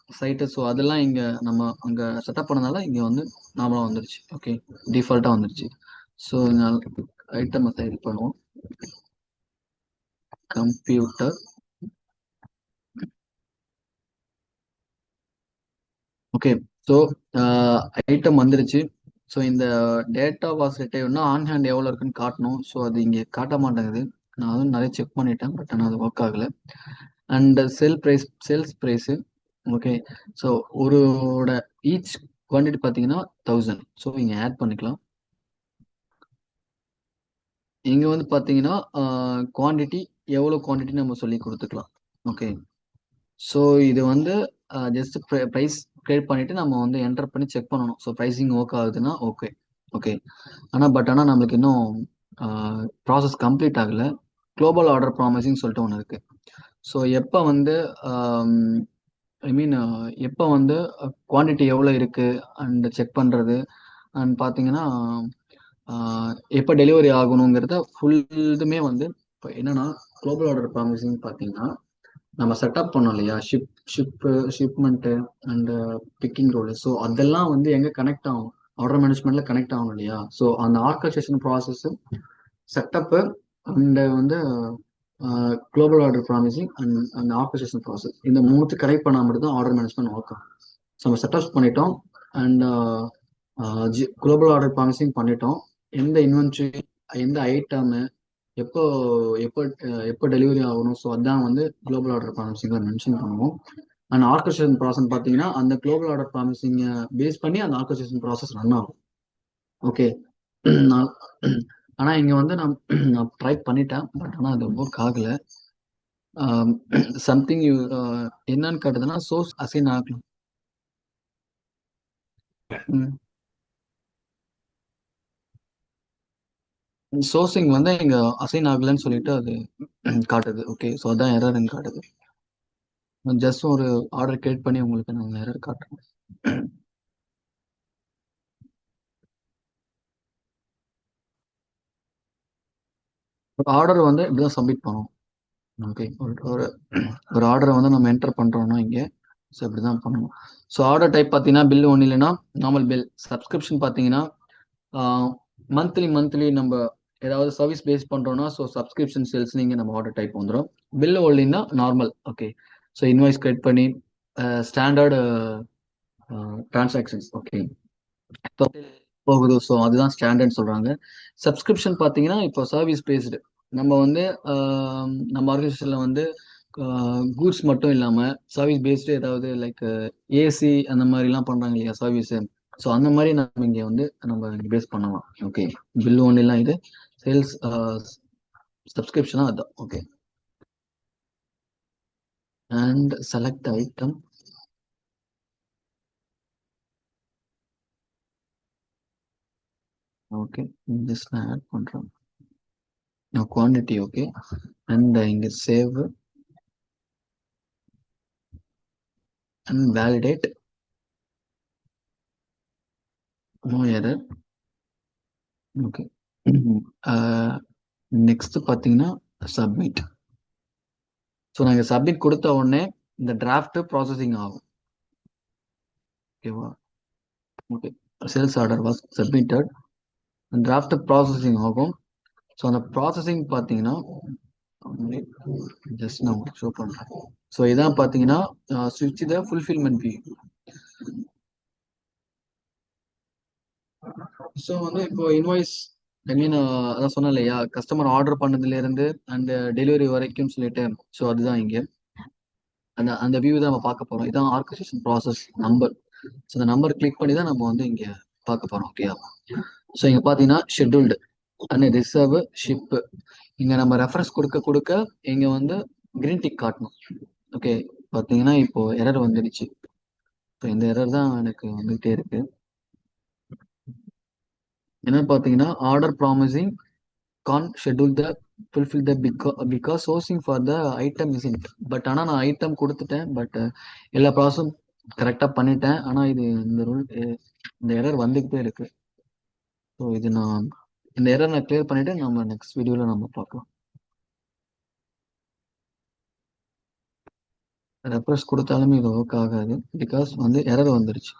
site so அதெல்லாம் இங்கே நம்ம அங்கே செட்டப் பண்ணனால இங்கே வந்து நார்மலாக வந்துருச்சு. ஓகே, டிஃபால்ட்டாக வந்துருச்சு. ஸோ ஐட்டம் இது பண்ணுவோம். கம்ப்யூட்டர் ஓகே, ஸோ ஐட்டம் வந்துருச்சு. ஸோ இந்த டேட்டா வாஸ் ரிட்டைவ்னா ஆன் ஹேண்ட் எவ்வளோ இருக்குன்னு காட்டணும். ஸோ அது இங்கே காட்ட மாட்டேங்குது. நான் அதுவும் நிறைய செக் பண்ணிட்டேன், பட் ஆனால் அது ஒர்க் ஆகலை. And sales price okay. So ஒருவோட ஈச் குவான்டிட்டி பார்த்தீங்கன்னா 1000. ஸோ இங்கே ஆட் பண்ணிக்கலாம். இங்கே வந்து பார்த்தீங்கன்னா குவான்டிட்டி எவ்வளோ குவான்டிட்டி நம்ம சொல்லி கொடுத்துக்கலாம். ஓகே, ஸோ இது வந்து ஜஸ்ட் ப்ரைஸ் கிரியேட் பண்ணிட்டு நம்ம வந்து என்டர் பண்ணி செக் பண்ணணும். ஸோ ப்ரைஸிங் ஒர்க் ஆகுதுன்னா ஓகே. ஓகே, ஆனால் நம்மளுக்கு இன்னும் ப்ராசஸ் கம்ப்ளீட் ஆகலை. குளோபல் ஆர்டர் ப்ராமிசிங் சொல்லிட்டு ஒன்று இருக்கு. ஸோ எப்போ வந்து ஐ மீன் எப்போ வந்து குவான்டிட்டி எவ்வளோ இருக்கு அண்ட் செக் பண்ணுறது அண்ட் பார்த்தீங்கன்னா எப்போ டெலிவரி ஆகணுங்கிறத ஃபுல் இதுமே வந்து இப்போ என்னன்னா குளோபல் ஆர்டர் ப்ராமிசிங் பார்த்தீங்கன்னா நம்ம செட்டப் பண்ணோம் இல்லையா shipment and picking role. So அதெல்லாம் வந்து எங்கே கனெக்ட் ஆகும், ஆர்டர் மேனேஜ்மெண்ட்ல கனெக்ட் ஆகணும் இல்லையா. ஸோ அந்த ஆர்கனைசேஷன் ப்ராசஸ் செட்டப்பு அண்ட் வந்து குளோபல் ஆர்டர் ப்ராமிசிங் அண்ட் அந்த ஆர்கனைசேஷன் ப்ராசஸ் இந்த மூணுத்து கனெக்ட் பண்ணால் மட்டும் தான் ஆர்டர் மேனேஜ்மெண்ட் ஒர்க் ஆகும். ஸோ நம்ம செட்டப்ஸ் பண்ணிட்டோம் அண்ட் குளோபல் ஆர்டர் ப்ராமிசிங் பண்ணிட்டோம். எந்த இன்வென்ட்ரி எந்த ஐட்டமு எப்போ எப்போ எப்போ டெலிவரி ஆகணும். ஸோ அதான் வந்து குளோபல் ஆர்டர் ப்ராமிசிங்கை மென்ஷன் பண்ணுவோம். அண்ட் ஆர்கனைசேஷன் ப்ராசஸ் பார்த்தீங்கன்னா அந்த குளோபல் ஆர்டர் ப்ராமிசிங்கை பேஸ் பண்ணி அந்த ஆர்கனைசேஷன் ப்ராசஸ் ரன் ஆகும். ஓகே, நான் ஆனால் இங்கே வந்து நான் ட்ரை பண்ணிட்டேன், பட் ஆனால் அது ஒர்க் ஆகலை. சம்திங் என்னன்னு காட்டுதுன்னா சோர்ஸ் அசைன் ஆகலாம். ம். சோர்சிங் வந்து இங்க அசைன் ஆகலன்னு சொல்லிட்டு அது காட்டுது. ஓகே, ஸோ அதான் எரர்ன்னு காட்டுது. ஜஸ்ட் ஒரு ஆர்டர் கிரியேட் பண்ணி உங்களுக்கு நாங்கள் எரர் காட்டுறோம். ஒரு ஆர்டர் வந்து இப்படிதான் சப்மிட் பண்ணணும். ஓகே, ஒரு ஒரு ஒரு ஆர்டரை வந்து நம்ம என்டர் பண்றோம்னா இங்கே, ஸோ இப்படி தான் பண்ணணும். ஸோ ஆர்டர் டைப் பார்த்தீங்கன்னா பில் ஒன்றும் இல்லைன்னா நார்மல் பில். சப்ஸ்கிரிப்ஷன் பார்த்தீங்கன்னா மந்த்லி மந்த்லி நம்ம ஏதாவது சர்வீஸ் பேஸ் பண்றோம்னா ஸோ சப்ஸ்கிரிப்ஷன் சேல்ஸ் நீங்கள் நம்ம ஆர்டர் டைப் வந்துடும். பில் ஒன்லின்னா normal. Okay, so invoice create பண்ணி ஸ்டாண்டர்டு டிரான்சாக்ஷன்ஸ். ஓகே, இப்போ போகுது. ஸோ அதுதான் ஸ்டாண்டர்ட் சொல்றாங்க. சப்ஸ்கிரிப்ஷன் பார்த்தீங்கன்னா இப்போ சர்வீஸ் பேஸ்டு. நம்ம வந்து நம்ம ஆர்கனைசேஷன்ல வந்து கூட்ஸ் மட்டும் இல்லாம சர்வீஸ் பேஸ்டு ஏதாவது லைக் ஏசி அந்த மாதிரிலாம் பண்றாங்க இல்லையா சர்வீஸ். ஸோ அந்த மாதிரி நம்ம இங்க வந்து நம்ம பேஸ் பண்ணலாம். ஓகே, பில் ஒன்ல எல்லாம் இது சேல்ஸ் சப்ஸ்கிரிப்ஷனா அதுதான். Okay, and select item. Okay, just நான் ஆட் பண்றேன் குவான்டிட்டி. ஓகே, அண்ட் இங்க save and validate. No error. Okay, next பார்த்தீங்கன்னா சப்மிட். ஸோ நாங்கள் சப்மிட் கொடுத்த உடனே இந்த டிராஃப்ட் ப்ராசஸிங் ஆகும். ஓகேவா? Okay, sales order was submitted. Draft processing ஆகும். ஸோ அந்த ப்ராசஸிங் பார்த்தீங்கன்னா ஜஸ்ட் நான் உங்களுக்கு ஷோ பண்ணுறேன். ஸோ இதான் பார்த்தீங்கன்னா ஸ்விட்ச் த ஃபுல்ஃபில்மெண்ட் வியூ. ஸோ வந்து இப்போ இன்வாய்ஸ் ஐ மீன் அதான் சொன்னேன் இல்லையா கஸ்டமர் ஆர்டர் பண்ணதுல இருந்து அண்ட் டெலிவரி வரைக்கும் சொல்லிட்டு. ஸோ அதுதான் இங்கே அந்த அந்த வியூ தான் நம்ம பார்க்க போறோம். இதான் ஆர்கனைசேஷன் ப்ராசஸ் நம்பர். ஸோ இந்த நம்பர் கிளிக் பண்ணி தான் நம்ம வந்து இங்க பார்க்க போறோம். ஓகே, ஸோ இங்க பாத்தீங்கன்னா ஷெட்யூல்டு அண்ட் ரிசர்வ் ஷிப். இங்க நம்ம ரெஃபரன்ஸ் கொடுக்க கொடுக்க இங்க வந்து கிரீன் டிக் காட்டணும். ஓகே, பாத்தீங்கன்னா இப்போ எரர் வந்துடுச்சு. ஸோ இந்த எரர் தான் எனக்கு வந்துகிட்டே இருக்கு. என்ன பாத்தீங்கன்னா order promising can schedule the fulfill the because sourcing for the item is in. But ஆனால் நான் ஐட்டம் கொடுத்துட்டேன். பட் எல்லா ப்ராசஸும் கரெக்டாக பண்ணிட்டேன். ஆனால் இது இந்த ரூல் இந்த எரர் வந்துக்கிட்டே இருக்கு. ஸோ இது நான் இந்த எரர் நான் கிளியர் பண்ணிட்டு நம்ம நெக்ஸ்ட் வீடியோவில் நம்ம பார்க்கலாம். ரெஃப்ரெஷ் கொடுத்தாலுமே இது ஒர்க் ஆகாது பிகாஸ் வந்து எரர் வந்துருச்சு.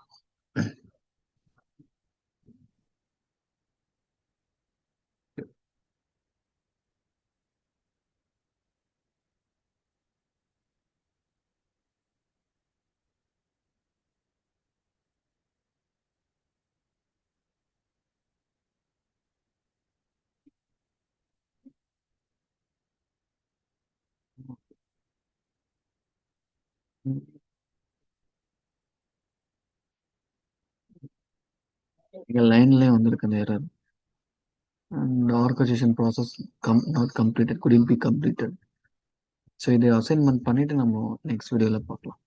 இங்கே லைன்லேயே வந்திருக்கு அந்த error. And organisation process not completed couldn't be completed. So இதை அசைன்மெண்ட் பண்ணிட்டு நம்ம நெக்ஸ்ட் வீடியோவில் பார்க்கலாம்.